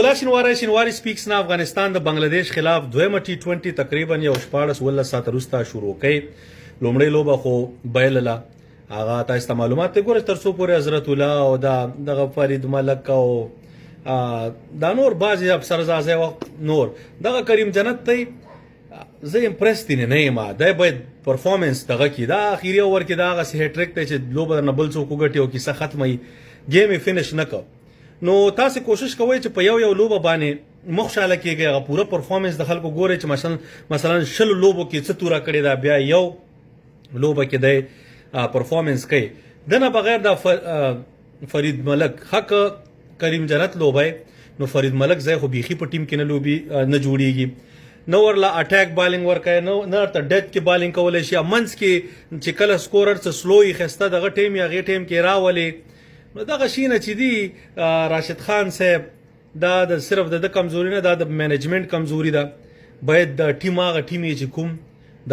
شینواری سپیکس نه افغانستان د بنگلاديش خلاف دویمه ټي 20 تقریبا یو 14 ساعت وروسته شروع کړي. لومړی لوبه خو بایلله هغه تاسو ته معلومات ته ګورئ تر څو پورې حضرت الله او دغه فرید ملک او دا نور بعضې افسرزازی نور دغه کریم جنت ته زه امپرس دي نه یم. دی باید پرفارمنس دغه کړي. دا اخري اوور کې دا هغسې هیټریک دی چې لوبه درنه بل څوک وګټي او کیسه ختمه وي، ګیم یې فینش نه کړ. نو تاسو کوشش کوئ چې په یو لوبه باندې مخشاله کېږئ، هغه پوره پرفارمنس د خلکو ګورئ چې مثلا 20 لوبو کې څه توره کړې ده، بیا یو لوبه کې دی پرفارمنس کوي. دنه بغیر د فرید ملک حق کریم جنت لوبه نو فرید ملک ځای خو بیخي په ټیم کې نه جوړیږي، نو ورله اٹیک بالینګ ورکوي، نه ورته ډیت کې بالینګ کولی شي. منځ کې چې کله سکورر څه سلو یې ښایسته دغه ټیم یې هغې ټیم کې راولي. نو دغه شي نه چې دی راشد خان صاحب دا د صرف د کمزوري نه، دا د مینجمنټ کمزوري ده. باید د ټیم هغه ټیم چې کوم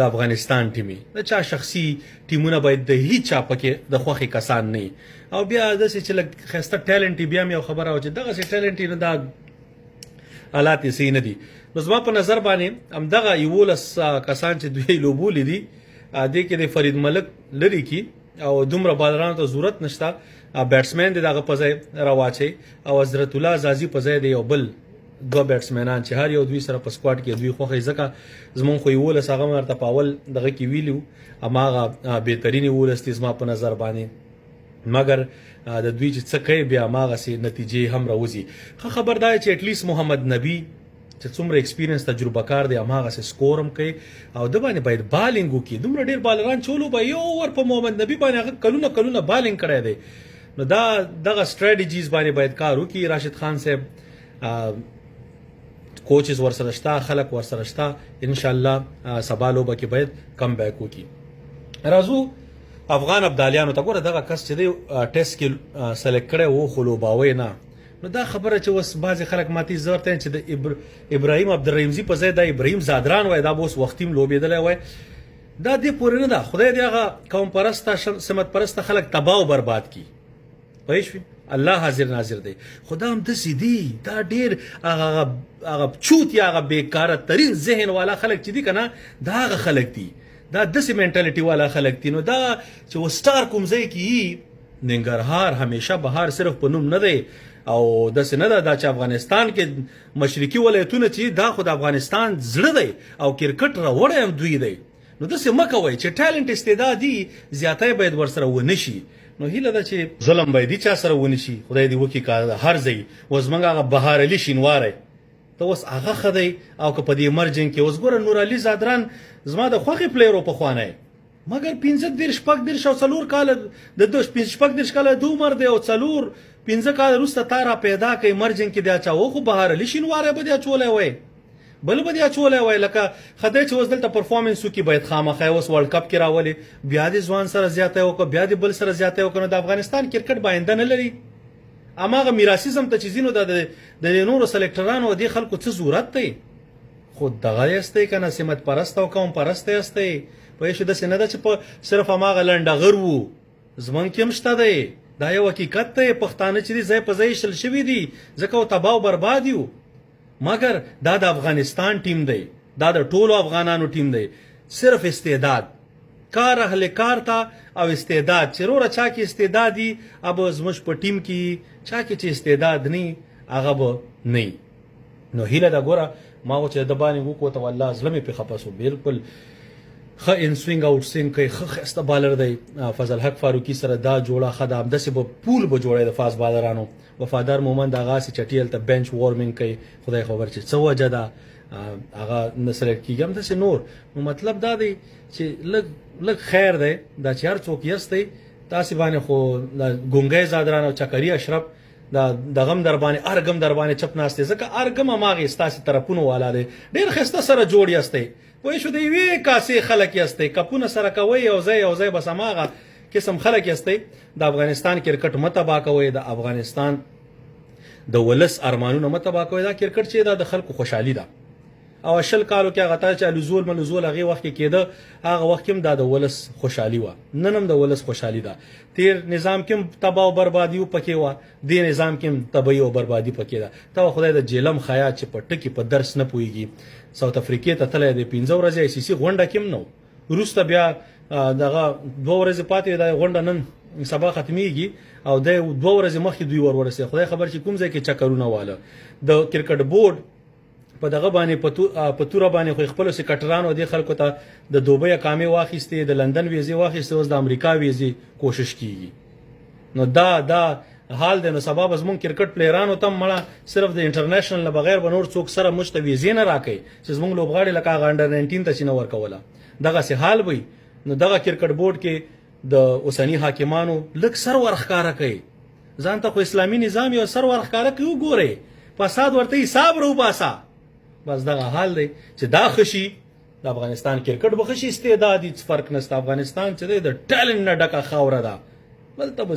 د افغانستان ټیم د چا شخصي ټیمونه باید د هیڅ چا پکې د خوښې کسان نه، او بیا داسې چې لږ ښایسته ټیلنټ بیا مې یو خبره وه چې دغسې ټیلنټ نه دا حالات یې صحیح نه دي. نو زما په نظر باندې همدغه 11 کسان چې دوی لوبولي دي دې کې د فرید ملک لرې کي او دومره بالرانو ته ضرورت نشته. بیټسمین دی دغه په ځای راواچي او حضرت الله زازي په ځای دی یو بل دوه بیټسمینان چې هر یو دوی سره په سکواډ کې دوی خوښوي. ځکه زمونږ خو 11 هغه ورته په اول دغه کې ویلي هماغه بهترین 11 دي زما په نظر باندې، مګر د دوی چې څه کوي بیا هماغسې نتیجې هم راوځي. ښه خبر دا چې اټلیسټ محمد نبي چې څومره ایکسپیرینس تجربه کار دی هماغسې سکور هم کوي او د باندې باید بالینګ وکړي. دومره ډېر بالران چولو به یو ور په محمد نبي باندې هغه کلونه بالینګ کړی دی. نو دغه سټریټجیز باندې باید کار وکړي. راشد خان صاحب کوچز ورسره شته، خلک ورسره شته، انشاءالله سبا لوبه کې باید کم بیک وکړي. راځو افغان ابدالیانو ته. ګوره دغه کس چې دی ټیسټ کې سلیکټ کړی و خو لوباوی نه. نو دا خبره چې اوس بعضې خلک ماته زه ورته چې د ابراهیم عبدالرحیمزي په ځای دا ابراهیم زادران وای، دا به اوس وختي هم لوبېدلی وای. دا دې پورې نه ده. خدای دې هغه قوم پرسته سمت پرسته خلک تباه او برباد کړي. پوه شوې؟ الله حاضر ناظر دی. خدا هم داسې دی. دا ډېر هغه چوت یا هغه بېکاره ترین ذهن والا خلک چې دي که نه، دا هغه خلک دي، دا داسې مینټالیټي والا خلک دي. نو دا چې وسټار کوم ځای کې وي، ننګرهار همیشه بهار صرف په نوم نه دی او داسې نه ده. دا چې افغانستان کې مشرقي ولایتونه چې دا خو د افغانستان زړه دی او کرکټ راوړی هم دوی دی. نو داسې مه کوئ چې ټیلنټ استعدادي زیاتی باید ورسره ونه شي. نو هیله ده چې ظلم باید چا سره ونه شي. خدای دې وکړي که هر ځای اوس زموږ هغه بهار علي شینواری ته اوس هغه ښه دی، او که په دې مرجنګ کې اوس ګوره نور علي زادران زما د خوښې پلیرو پخوانی، مګر 15 او 4 کاله د 15 کاله د عمر دی او 4-5 کاله وروسته تا را پیدا کوي مرجنګ کې دی اچاو. خو بهار علي شینواری به دې اچولی وای، بل به دې اچولی وای. لکه خدای چې اوس دلته پرفارمنس وکړي باید خامخا اوس ورلډ کپ کې راولي، بیا دې ځوان سره زیاتی وکړه، بیا دې بل سره زیاتی وکړه. نو د افغانستان کرکټ باینده نه لري. هماغه میراثیزم ته چې ځینو د نورو سلیکټرانو او دې خلکو څه ضرورت دی؟ خو دغه یاستئ که نه سمت پرسته او قوم پرسته یاستئ. پوه شو؟ داسې نه ده چې په صرف هماغه لنډغر وو، زمونږ کې هم شته دی. دا یو حقیقت دی. پښتانه چې دي ځای په ځای شل شوي دي ځکه او تباه او برباد یو. مګر دا د افغانستان ټیم دی، دا د ټولو افغانانو ټیم دی. صرف استعداد، کار اهل کار ته او استعداد چې وروره چا کې استعداد دي اب زموږ په ټیم کې چا کې چې استعداد نه هغه به نه. نو هیله ده ګوره ما و چې د باندې وکړو ته والله زړه مې پرې خفه شو. بالکل ښه ان سوینګ آوټ سوینګ کوي، ښه ښایسته بالر دی. فضل حق فاروقي سره دا جوړه ښه ده. همداسې به پول به جوړی د فاست بالرانو. وفادار مومند هغسې چټي هلته بینچ وارمنګ کوي. خدای خبر چې څه وجه ده هغه نه سلیکټ کېږي. همداسې نور. نو مطلب دا دی چې لږ خیر دی دا چې هر څوک یستی تاسې باندې خو ګونګی زادران او چکري اشرف دغه هم در باندې ارګم در باندې چپ ناست دی، ځکه ارګم هماغې ستاسې طرفونو والا دی. ډېر ښایسته سره جوړ یستی. پوه شو؟ د یوې کاسې خلک یستی، کپونه سره کوئ یو ځای بس هماغه قسم خلک یستی. د افغانستان کرکټ مه تباه کوئ، د افغانستان د ولس ارمانونه مه تباه کوئ. دا کرکټ چې دا د خلکو خوشحالي ده او شل کالو کې هغه ته چې لزول ملزول هغه وخت کې کېده هغه وخت کې د ولس خوشحالي و نن هم د ولس خوشحالي ده تیر نظام کې تباہ او بربادي پکې و د نظام کې تباہي او بربادي پکې ده ته خدای د جیلم خیا چې په ټکی په درس نه پويږي ساوث افریقا ته تللی د 15 ورځې ای سی سی غونډه کې نو روسته بیا دغه 2 ورځې پاتې د غونډه نن سبا ختميږي او د 2 ورځې مخکې دوی ورسې خدای خبر چې کوم ځای کې چکرونه واله د کرکټ بورډ په دغه باندې په توره باندې خو خپل سکرټرانو د خلکو ته د دوبۍ اقامه واخیسته د لندن ویزه واخیسته اوس د امریکا ویزه کوشش کیږي نو دا حال د نو سبب از مون کرکټ پلیرانو تم مړه صرف د انټرنیشنل نه بغیر بنور څوک سره مشته ویزه نه راکې چې زمونږ لوبغاړي لکه انډر 19 ته شنو ورکوله دغه سه حال وي نو دغه کرکټ بورډ کې د اوسنی حاکمانو لک سر ورخکاره کوي ځان ته خو اسلامي نظام یو سر ورخکاره کوي ګوره فساد ورته حساب رو باسا بس دغه حال دی چې دا خشي د افغانستان کرکټ بخشي استعدادي فرق نشته افغانستان چې د ټالنت نه ډکه خاوره ده بل ته